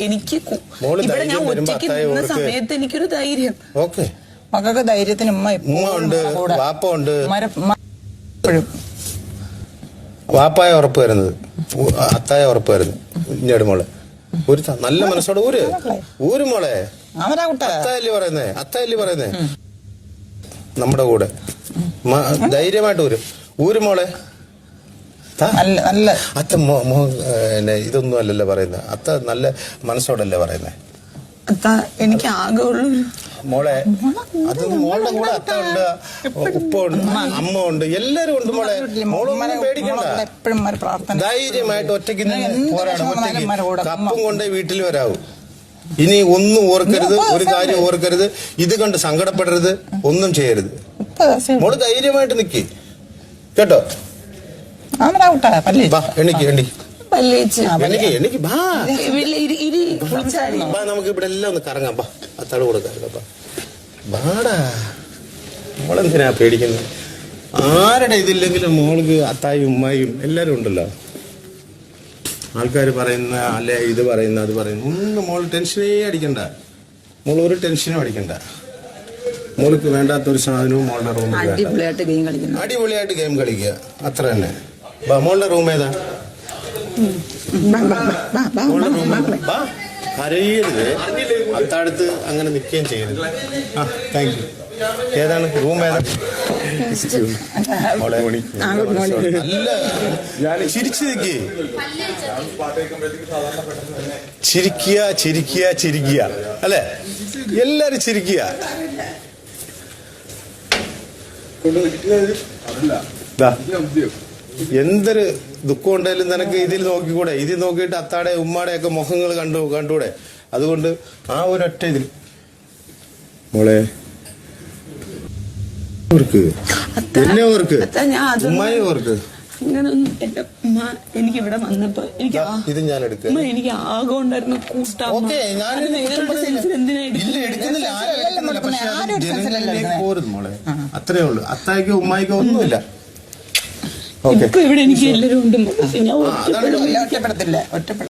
എനിക്ക് ഇവിടെ ഞാൻ ഒറ്റയ്ക്ക് നിന്ന സമയത്ത് എനിക്കൊരു ധൈര്യം. മക്കൾക്ക് ധൈര്യത്തിന് ഉമ്മ ഉണ്ട്, വാപ്പ ഉണ്ട്. വാപ്പായ ഉറപ്പ് വരുന്നത്, അത്തായ ഉറപ്പ് വരുന്നത് ഇഞ്ഞട് മോളെ. ഒരു നല്ല മനസ്സോടെ ഊര് മോളെ. അത്തായല്ലേ പറയുന്നേ നമ്മുടെ കൂടെ. ധൈര്യമായിട്ട് ഊര് മോളെ. അത്ത ഇതൊന്നും അല്ലല്ലോ പറയുന്നത്. അത്ത നല്ല മനസ്സോടല്ലേ പറയുന്നേ. എനിക്ക് ആകെ ഉള്ളു മോളെ. അത് മോളുടെ കൂടെ അത്ത ഉണ്ട്, ഉപ്പ ഉണ്ട്, അമ്മ ഉണ്ട്, എല്ലാരും ഉണ്ട് മോളെ. മോളൊന്നും പേടിക്കണ്ട. ധൈര്യമായിട്ട് ഒറ്റയ്ക്ക് പോരാടണം. ഒറ്റയ്ക്ക് കപ്പും കൊണ്ടേ വീട്ടിൽ വരാവൂ. ഇനി ഒന്നും ഓർക്കരുത്, ഒരു കാര്യം ഓർക്കരുത്, ഇത് കണ്ട് സങ്കടപ്പെടരുത്, ഒന്നും ചെയ്യരുത്. മോള് ധൈര്യമായിട്ട് നിക്ക് കേട്ടോ. എനിക്ക് നമുക്ക് ഇവിടെ എല്ലാം ഒന്ന് കറങ്ങാം. അത്താട് കൂടെ കറങ്ങാം. ബാടാ മോളെന്തിനാ പേടിക്കുന്നത്? ആരുടെ ഇതില്ലെങ്കിലും മോൾക്ക് അത്തായും ഉമ്മായും എല്ലാരും ഉണ്ടല്ലോ. ആൾക്കാർ പറയുന്ന അല്ലെ ഇത് പറയുന്ന അത് പറയുന്ന ഒന്നും മോൾ ടെൻഷനേ അടിക്കണ്ട. മോൾ ഒരു ടെൻഷനും അടിക്കണ്ട. മോൾക്ക് വേണ്ടാത്തൊരു സാധനവും മോളുടെ റൂമിൽ അടിപൊളിയായിട്ട് ഗെയിം കളിക്കുക, അത്ര തന്നെ. മോളുടെ റൂം ഏതാ? കരയരുത്, അത്താഴത്ത് അങ്ങനെ നിൽക്കുകയും ചെയ്യരുത്. Thank you. ഏതാണ് റൂം? ഏതാ? നല്ല ചിരിച്ചു നിൽക്കേ. ചിരിക്കുക അല്ലെ? എല്ലാരും ചിരിക്കുക. എന്തൊരു ദുഃഖം ഉണ്ടായാലും നിനക്ക് ഇതിൽ നോക്കിക്കൂടെ? ഇതിൽ നോക്കിയിട്ട് അത്താടെ ഉമ്മാടെ ഒക്കെ മുഖങ്ങൾ കണ്ടുകൂടെ? അതുകൊണ്ട് ആ ഒരൊറ്റ ഇതിൽ മോളെ ഓർക്ക്, എന്നെ ഓർക്ക്, ഉമ്മായി ഓർക്ക്. എനിക്ക് ഇവിടെ വന്നപ്പോ ഇത് ഞാൻ എടുക്കാം. എനിക്ക് ആകെ ഉണ്ടായിരുന്നു മോളെ. അത്രേ ഉള്ളു. അത്തായിക്കോ ഉമ്മായിക്കോ ഒന്നുമില്ല. ഇപ്പൊ ഇവിടെ എനിക്ക് എല്ലാരും ഉണ്ട്. ഒറ്റപ്പെടത്തില്ല.